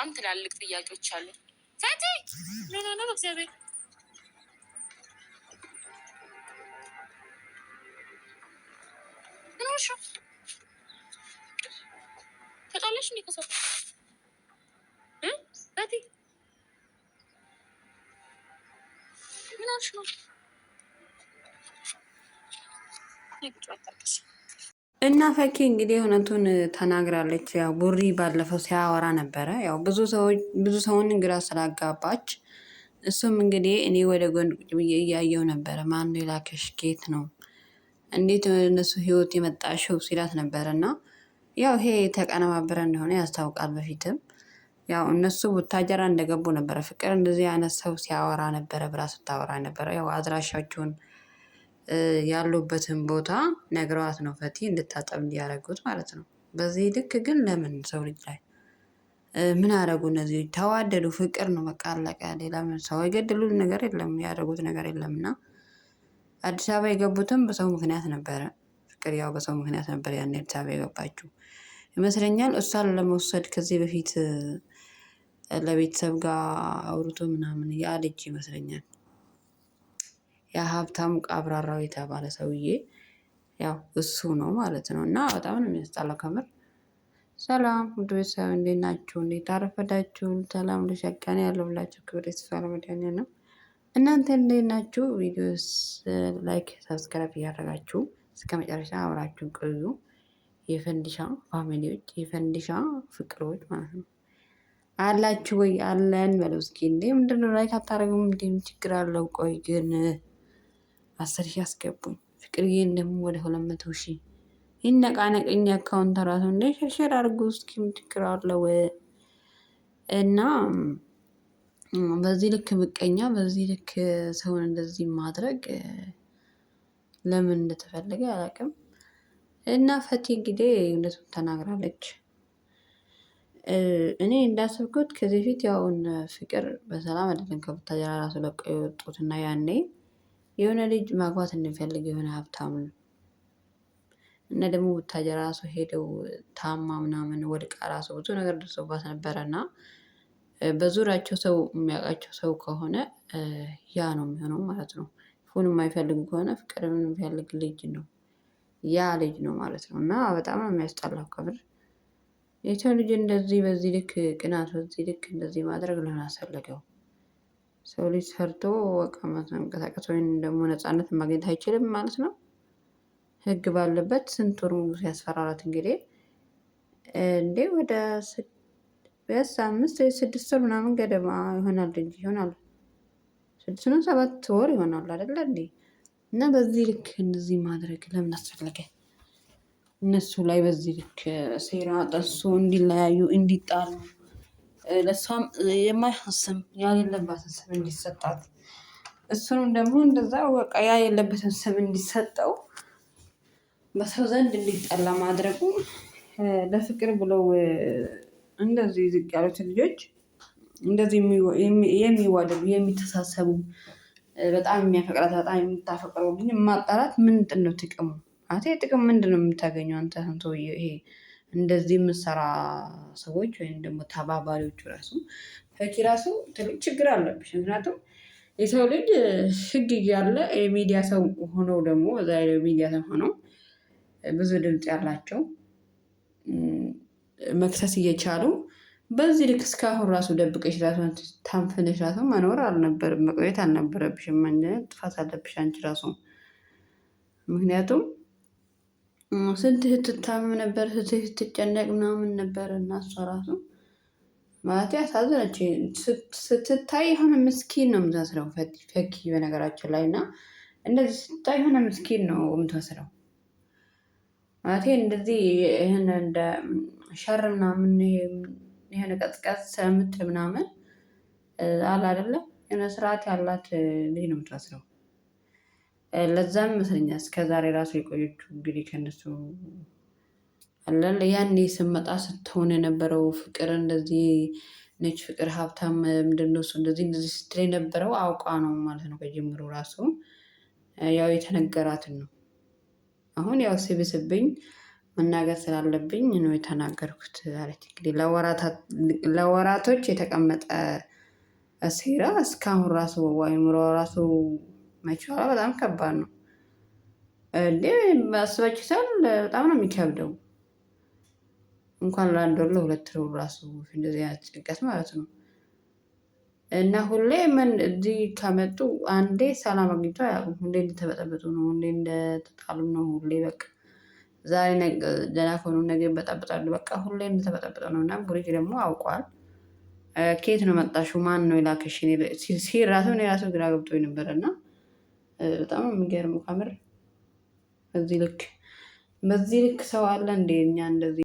በጣም ትላልቅ ጥያቄዎች አሉ። ፈቲ ምን ሆነ? በእግዚአብሔር ምን ሆነሽ ነው? ተጣላሽ እንዴ ከሰው? ፈቲ ምን ሆነሽ ነው? እና ፈኪ እንግዲህ እውነቱን ተናግራለች። ያው ቡሪ ባለፈው ሲያወራ ነበረ። ያው ብዙ ሰውን ግራ ስላጋባች እሱም እንግዲህ እኔ ወደ ጎን ቁጭ ብዬ እያየው ነበረ። ማነው የላከሽ? ጌት ነው እንዴት እነሱ ህይወት የመጣሽው ሲላት ነበረ። እና ያው ይሄ ተቀነባበረ እንደሆነ ያስታውቃል። በፊትም ያው እነሱ ቡታጀራ እንደገቡ ነበረ ፍቅር እንደዚህ አይነት ሰው ሲያወራ ነበረ ብላ ስታወራ ነበረ። ያው አድራሻቸውን ያሉበትን ቦታ ነግረዋት ነው ፈቲ እንድታጠብ እንዲያደርጉት ማለት ነው። በዚህ ልክ ግን ለምን ሰው ልጅ ላይ ምን አደረጉ? እነዚህ ተዋደዱ፣ ፍቅር ነው በቃ አለቀ። ሌላ ምን ሰው የገደሉት ነገር የለም፣ ያደረጉት ነገር የለም። እና አዲስ አበባ የገቡትም በሰው ምክንያት ነበረ። ፍቅር ያው በሰው ምክንያት ነበር ያን አዲስ አበባ የገባችው ይመስለኛል። እሷን ለመውሰድ ከዚህ በፊት ለቤተሰብ ጋር አውርቶ ምናምን ያ ልጅ ይመስለኛል ያ ሀብታሙ አብራራው የተባለ ሰውዬ ያው እሱ ነው ማለት ነው። እና በጣም ነው የሚያስጠላው ከምር። ሰላም ውድ ቤተሰብ እንዴት ናችሁ? እንዴት አረፈዳችሁ? ሰላም ለሸቀን ያለው ብላችሁ ክብር ይስፋ ለመድኃኒዓለም ነው። እናንተ እንዴት ናችሁ? ቪዲዮስ ላይክ ሰብስክራይብ እያደረጋችሁ እስከ መጨረሻ አብራችሁን ቆዩ። የፈንዲሻ ፋሚሊዎች፣ የፈንዲሻ ፍቅሮች ማለት ነው አላችሁ ወይ? አለን በለው እስኪ። እንዴ ምንድነው ላይክ አታደርጉም? እንዴ ችግር አለው? ቆይ ግን 10,000 አስገቡኝ። ፍቅርዬን ደግሞ ወደ 200,000 ይነቃነቀኝ አካውንት ራሱ እንደ ሸርሸር አድርጉ እስኪ። ምን ችግር አለው? እና በዚህ ልክ ምቀኛ፣ በዚህ ልክ ሰውን እንደዚህ ማድረግ ለምን እንደተፈለገ አላውቅም። እና ፈቲ እንግዲህ እውነቱን ተናግራለች። እኔ እንዳሰብኩት ከዚህ በፊት ያውን ፍቅር በሰላም አይደለም ከቡታጀራ ራሱ ለቀው የወጡት እና ያኔ የሆነ ልጅ ማግባት እንፈልግ የሆነ ሀብታም ነው እና ደግሞ ቡታጀራ ራሱ ሄደው ታማ ምናምን ወድቃ ራሱ ብዙ ነገር ደርሶባት ነበረ። እና በዙሪያቸው ሰው የሚያውቃቸው ሰው ከሆነ ያ ነው የሚሆነው ማለት ነው። ፉን የማይፈልጉ ከሆነ ፍቅር የሚፈልግ ልጅ ነው ያ ልጅ ነው ማለት ነው። እና በጣም ነው የሚያስጠላው ከምር። የሰው ልጅ እንደዚህ በዚህ ልክ ቅናት፣ በዚህ ልክ እንደዚህ ማድረግ ለምን አስፈለገው? ሰው ልጅ ሰርቶ በቃ መንቀሳቀስ ወይም ደግሞ ነፃነት ማግኘት አይችልም ማለት ነው። ህግ ባለበት ስንት ወር ሙሉ ሲያስፈራራት እንግዲህ እንዴ ወደ 5 ወይ 6 ወር ምናምን ገደማ ይሆናል እንጂ ይሆናል 6 ነው 7 ወር ይሆናል አይደለ እንዴ? እና በዚህ ልክ እንደዚህ ማድረግ ለምን አስፈለገ? እነሱ ላይ በዚህ ልክ ሴራ ጠሶ እንዲለያዩ እንዲጣሉ ለሷም የማይሐስም ያሌለባትን ስም እንዲሰጣት እሱንም ደግሞ እንደዛ በቃ ያ የለበትን ስም እንዲሰጠው በሰው ዘንድ እንዲጠላ ማድረጉ ለፍቅር ብለው እንደዚህ ዝቅ ያሉት ልጆች እንደዚህ የሚዋደዱ የሚተሳሰቡ በጣም የሚያፈቅራት በጣም የምታፈቅረው ግን ማጣላት ምንድን ነው ጥቅሙ? አንተ ጥቅም ምንድን ነው የምታገኘው? አንተ ሰውዬ ይሄ እንደዚህ የምትሰራ ሰዎች ወይም ደግሞ ተባባሪዎቹ ራሱ ፈኪ ራሱ ትልቅ ችግር አለብሽ። ምክንያቱም የሰው ልጅ ህግ እያለ የሚዲያ ሰው ሆነው ደግሞ በዛ ሚዲያ ሰው ሆነው ብዙ ድምፅ ያላቸው መክሰስ እየቻሉ በዚህ ልክ እስካሁን ራሱ ደብቀሽ ራሱ ታንፍነሽ ራሱ መኖር አልነበረም፣ መቆየት አልነበረብሽም። ጥፋት አለብሽ አንቺ ራሱ። ምክንያቱም ስንት ስትታመም ነበር፣ ስትጨነቅ ምናምን ነበር። እና እሷ ራሱ ማለት ያሳዘነች ስትታይ የሆነ ምስኪን ነው የምትመስለው ፈኪ በነገራችን ላይ። እና እንደዚህ ስታይ የሆነ ምስኪን ነው የምትመስለው ማለት እንደዚህ ይህን እንደ ሸር ምናምን የሆነ ቀጥቀጥ ስለምትል ምናምን አለ አይደለ የሆነ ስርዓት ያላት ልጅ ነው የምትመስለው። ለዛም ይመስለኛል እስከዛሬ ራሱ የቆየችው እንግዲህ ከእነሱ አለ ያኔ ስመጣ ስትሆን የነበረው ፍቅር እንደዚህ ነች። ፍቅር ሀብታም ምንድነው እሱ እንደዚህ ስትል የነበረው አውቃ ነው ማለት ነው። ከጀምሮ ራሱ ያው የተነገራትን ነው። አሁን ያው ሲብስብኝ መናገር ስላለብኝ ነው የተናገርኩት አለች። እንግዲህ ለወራቶች የተቀመጠ ሴራ እስካሁን ራሱ አይምሮ ራሱ መቻሏ በጣም ከባድ ነው እንዴ! አስባችሁታል? በጣም ነው የሚከብደው። እንኳን ለአንድ ወር ለሁለት ወር ራሱ እንደዚህ አይነት ጭንቀት ማለት ነው። እና ሁሌ ምን እዚህ ከመጡ አንዴ ሰላም አግኝቶ አያውቁም። ሁሌ እንደተበጠበጡ ነው፣ ሁሌ እንደተጣሉ ነው። ሁሌ በቃ ዛሬ ደህና ከሆኑ ነገ ይበጠበጣሉ። በቃ ሁሌ እንደተበጠበጠ ነው። እና ቡሪክ ደግሞ አውቋል። ከየት ነው መጣሽው? ማን ነው የላከሽ? ሲል ራሱ እኔ ራሱ ግራ ገብቶኝ ነበረ። እና በጣም የሚገርመው ከምር በዚህ ልክ ሰው አለ እንዴ? እኛ እንደዚህ